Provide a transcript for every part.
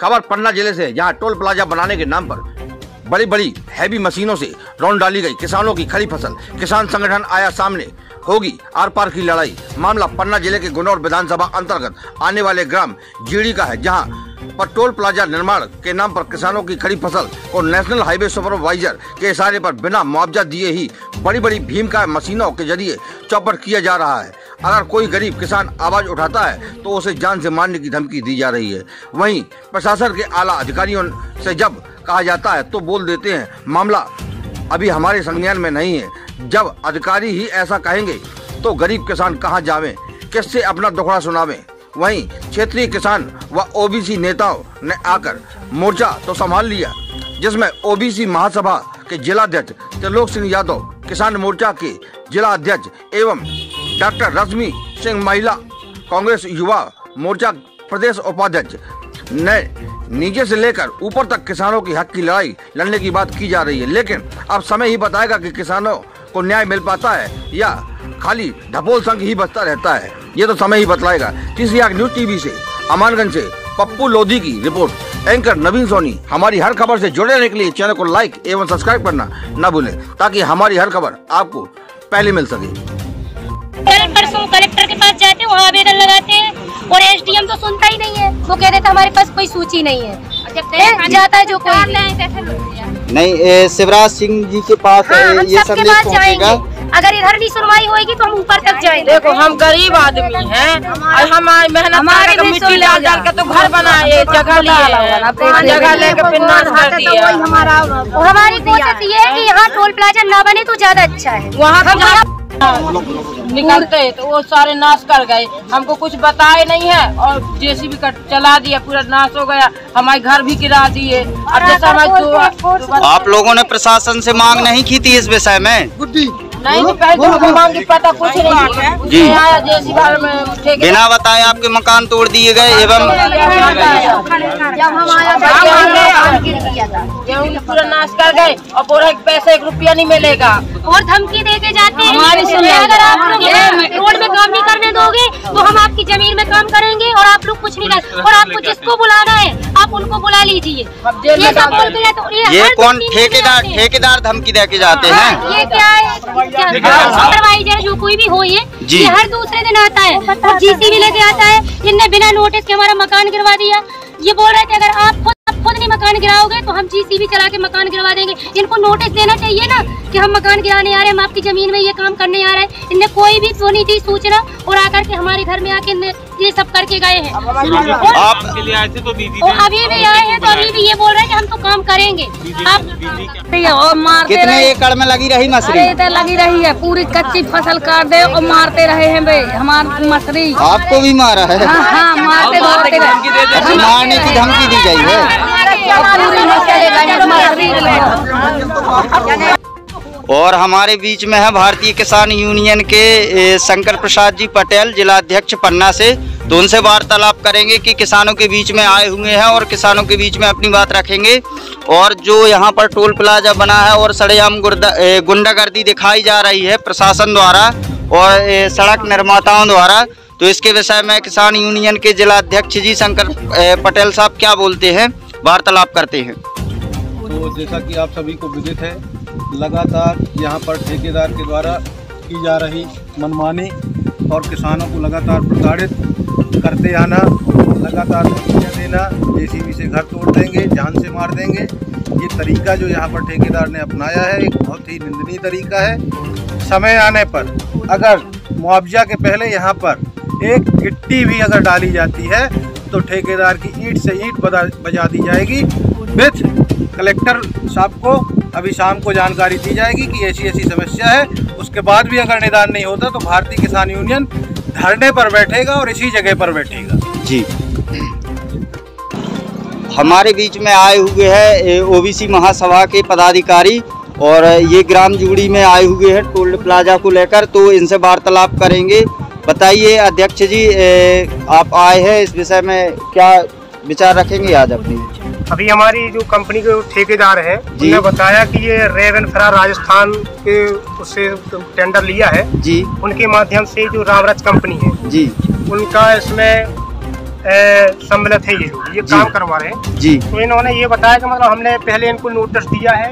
खबर पन्ना जिले से, जहां टोल प्लाजा बनाने के नाम पर बड़ी बड़ी हैवी मशीनों से रौंद डाली गई किसानों की खड़ी फसल। किसान संगठन आया सामने, होगी आर पार की लड़ाई। मामला पन्ना जिले के गुनौर विधानसभा अंतर्गत आने वाले ग्राम जीड़ी का है, जहां पर टोल प्लाजा निर्माण के नाम पर किसानों की खड़ी फसल को नेशनल हाईवे सुपरवाइजर के इशारे पर बिना मुआवजा दिए ही बड़ी बड़ी भीमकाय मशीनों के जरिए चौपट किया जा रहा है। अगर कोई गरीब किसान आवाज उठाता है तो उसे जान से मारने की धमकी दी जा रही है। वहीं प्रशासन के आला अधिकारियों से जब कहा जाता है तो बोल देते हैं मामला अभी हमारे संज्ञान में नहीं है। जब अधिकारी ही ऐसा कहेंगे तो गरीब किसान कहां जावे, किससे अपना दुखड़ा सुनावे। वहीं क्षेत्रीय किसान व ओबीसी नेताओं ने आकर मोर्चा तो संभाल लिया, जिसमें ओबीसी महासभा के जिलाध्यक्ष त्रिलोक सिंह यादव, किसान मोर्चा के जिला अध्यक्ष एवं डॉक्टर रश्मि सिंह, महिला कांग्रेस युवा मोर्चा प्रदेश उपाध्यक्ष ने नीचे से लेकर ऊपर तक किसानों की हक की लड़ाई लड़ने की बात की जा रही है। लेकिन अब समय ही बताएगा कि किसानों को न्याय मिल पाता है या खाली ढपोल संग ही बचता रहता है, ये तो समय ही बतलाएगा। तीसरी आंख न्यूज टीवी से अमानगंज से पप्पू लोधी की रिपोर्ट। एंकर नवीन सोनी। हमारी हर खबर से जुड़े रहने के लिए चैनल को लाइक एवं सब्सक्राइब करना न भूलें, ताकि हमारी हर खबर आपको पहले मिल सके। कल परसों कलेक्टर के पास जाते हैं, वहाँ आवेदन लगाते हैं और एसडीएम तो सुनता ही नहीं है। वो कह देता हमारे पास कोई सूची नहीं है, जाता है जो कोई नहीं। शिवराज सिंह जी के पास ये संदेश पहुंचेगा। अगर इधर नहीं सुनवाई होगी तो हम ऊपर तक जाएंगे। देखो हम गरीब आदमी हैं और हम मेहनत करके मिट्टी डाल डाल के तो घर बनाए, जगह लिए, जगह लेके फिर नाश कर दिया। हमारी कोशिश ये है कि यहाँ टोल प्लाजा ना बने तो ज्यादा अच्छा है। वहाँ निकलते तो वो सारे नाश कर गए, हमको कुछ बताए नहीं है और जेसीबी का चला दिया, पूरा नाश हो गया। हमारे घर भी गिरा दिए। अब जैसा हमारे आप लोगों ने प्रशासन से मांग नहीं की थी इस विषय में? नहीं, पहले तो मांगी पता कुछ नहीं जी। आया जेसीबी में बिना बताए आपके मकान तोड़ दिए गए एवं जब हम आया पूरा नाश कर गए और पूरा पैसे 1 रुपया नहीं मिलेगा और धमकी दे के जाते हैं। हमारी अगर आप लोग रोड में काम नहीं करने दोगे तो हम आपकी जमीन में काम करेंगे और आप लोग कुछ नहीं कर। और आपको जिसको बुलाना है आप उनको बुला लीजिए। ये सब बोल के तो ये कौन ठेकेदार धमकी दे के जाते हैं? ये क्या है, सुपरवाइजर जो कोई भी हो ये हर दूसरे दिन आता है और जीसीबी लेके आता है। इनने बिना नोटिस के हमारा मकान गिरवा दिया। ये बोल रहे थे अगर आप खुद नहीं मकान गिराओगे तो हम जीसीबी चला के मकान गिरवा देंगे। इनको नोटिस देना चाहिए ना कि हम मकान गिराने आ रहे हैं, हम आपकी जमीन में ये काम करने आ रहे हैं। इनने कोई भी सुनी थी सूचना और आकर के हमारे घर में आके ये सब करके गए हैं। आप अभी भी आए हैं तो अभी भी ये बोल रहे हैं कि हम तो काम करेंगे। आप कितने एकड़ में लगी रही मछली? लगी रही है, पूरी कच्ची फसल काट दे और मारते रहे हैं भाई हमारी मछली। आपको भी मारा है? हाँ, मारते रहे। मारने की धमकी दी गई है। और हमारे बीच में है भारतीय किसान यूनियन के शंकर प्रसाद जी पटेल, जिला अध्यक्ष पन्ना से। तो उनसे वार्तालाप करेंगे कि किसानों के बीच में आए हुए हैं और किसानों के बीच में अपनी बात रखेंगे। और जो यहाँ पर टोल प्लाजा बना है और सरेआम गुंडागर्दी दिखाई जा रही है प्रशासन द्वारा और सड़क निर्माताओं द्वारा, तो इसके विषय में किसान यूनियन के जिला अध्यक्ष जी शंकर पटेल साहब क्या बोलते हैं, वार्तालाप करते हैं। तो जैसा कि आप सभी को विदित है, लगातार यहाँ पर ठेकेदार के द्वारा की जा रही मनमानी और किसानों को लगातार प्रताड़ित करते आना, लगातार धमकियाँ देना, जेसीबी से घर तोड़ देंगे, जान से मार देंगे, ये तरीका जो यहाँ पर ठेकेदार ने अपनाया है एक बहुत ही निंदनीय तरीका है। समय आने पर अगर मुआवजा के पहले यहाँ पर एक गिट्टी भी अगर डाली जाती है तो ठेकेदार की ईंट से ईंट बजा दी जाएगी। विथ कलेक्टर साहब को अभी शाम को जानकारी दी जाएगी कि ऐसी ऐसी समस्या है। उसके बाद भी अगर निदान नहीं होता तो भारतीय किसान यूनियन धरने पर बैठेगा और इसी जगह पर बैठेगा। जी, हमारे बीच में आए हुए हैं ओबीसी महासभा के पदाधिकारी और ये ग्राम जूड़ी में आए हुए हैं टोल प्लाजा को लेकर, तो इनसे वार्तालाप करेंगे। बताइए अध्यक्ष जी, आप आए हैं, इस विषय में क्या विचार रखेंगे आज अपनी? अभी हमारी जो कंपनी के ठेकेदार है उन्होंने बताया कि ये रेवन फरा राजस्थान के उससे टेंडर लिया है जी, उनके माध्यम से जो रामरज कंपनी है जी, उनका इसमें सम्मिलित है ये लोग, ये काम करवा रहे हैं जी। तो इन्होंने ये बताया कि मतलब हमने पहले इनको नोटिस दिया है,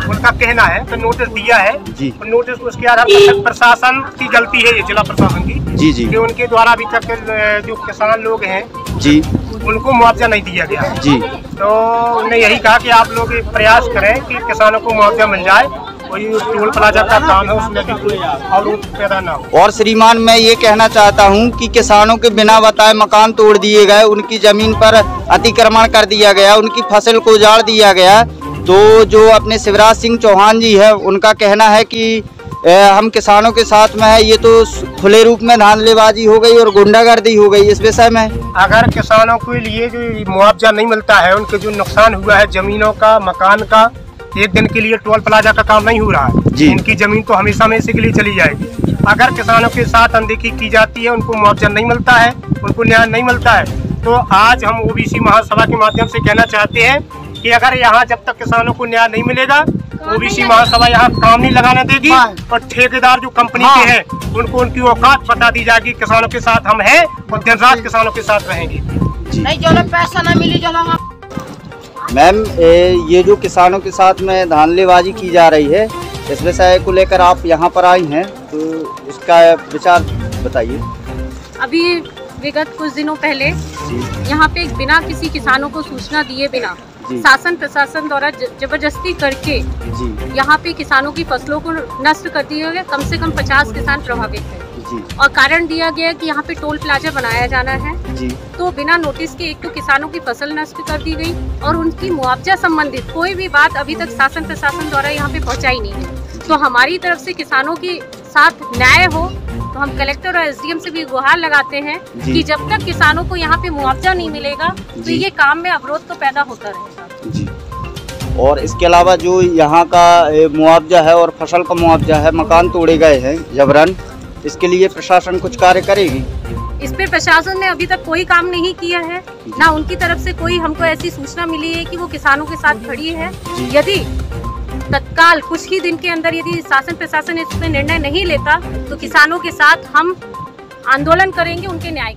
उनका कहना है तो नोटिस दिया है जी। तो नोटिस उसके आधार पर प्रशासन की गलती है, ये जिला प्रशासन की जी जी कि उनके द्वारा अभी तक जो किसान लोग हैं जी उनको मुआवजा नहीं दिया गया जी। तो उन्होंने यही कहा कि आप लोग प्रयास करें कि किसानों को मुआवजा मिल जाए और ये टोल प्लाजा का काम है उसमें भी कोई अवरोध पैदा ना हो। और श्रीमान मैं ये कहना चाहता हूँ कि किसानों के बिना बताए मकान तोड़ दिए गए, उनकी जमीन पर अतिक्रमण कर दिया गया, उनकी फसल को उजाड़ दिया गया। तो जो अपने शिवराज सिंह चौहान जी है उनका कहना है कि हम किसानों के साथ में है, ये तो खुले रूप में धांधलेबाजी हो गई और गुंडागर्दी हो गई। इस विषय में अगर किसानों के लिए जो मुआवजा नहीं मिलता है, उनके जो नुकसान हुआ है जमीनों का, मकान का, एक दिन के लिए टोल प्लाजा का काम नहीं हो रहा है, उनकी जमीन तो हमेशा हमेशा के लिए चली जाएगी। अगर किसानों के साथ अनदेखी की जाती है, उनको मुआवजा नहीं मिलता है, उनको न्याय नहीं मिलता है, तो आज हम ओबीसी महासभा के माध्यम से कहना चाहते हैं कि अगर यहाँ जब तक किसानों को न्याय नहीं मिलेगा, ओबीसी महासभा यहाँ काम नहीं लगाने देगी और ठेकेदार जो कंपनी के हैं उनको उनकी औकात बता दी जाएगी। किसानों के साथ हम हैं और दिन रात किसानों के साथ रहेंगे। नहीं जो लोग पैसा ना मिली जो लोग। मैम ये जो किसानों के साथ में धांधलेबाजी की जा रही है, इस विषय को लेकर आप यहाँ पर आई हैं तो इसका विचार बताइए। अभी विगत कुछ दिनों पहले यहाँ पे बिना किसी किसानों को सूचना दिए बिना शासन प्रशासन द्वारा जबरदस्ती करके यहाँ पे किसानों की फसलों को नष्ट कर दिया गया। कम से कम 50 किसान प्रभावित हैं और कारण दिया गया कि यहाँ पे टोल प्लाजा बनाया जाना है। तो बिना नोटिस के एक तो किसानों की फसल नष्ट कर दी गई और उनकी मुआवजा संबंधित कोई भी बात अभी तक शासन प्रशासन द्वारा यहाँ पे पहुँचाई नहीं है। तो हमारी तरफ से किसानों के साथ न्याय हो तो हम कलेक्टर और एसडीएम से भी गुहार लगाते हैं कि जब तक किसानों को यहाँ पे मुआवजा नहीं मिलेगा तो ये काम में अवरोध तो पैदा होता रहेगा जी। और इसके अलावा जो यहाँ का मुआवजा है और फसल का मुआवजा है, मकान तोड़े गए हैं जबरन, इसके लिए प्रशासन कुछ कार्य करेगी? इस पे प्रशासन ने अभी तक कोई काम नहीं किया है, ना उनकी तरफ से कोई हमको ऐसी सूचना मिली है कि वो किसानों के साथ खड़ी है। यदि तत्काल कुछ ही दिन के अंदर यदि शासन प्रशासन इस पे निर्णय नहीं लेता तो किसानों के साथ हम आंदोलन करेंगे उनके न्याय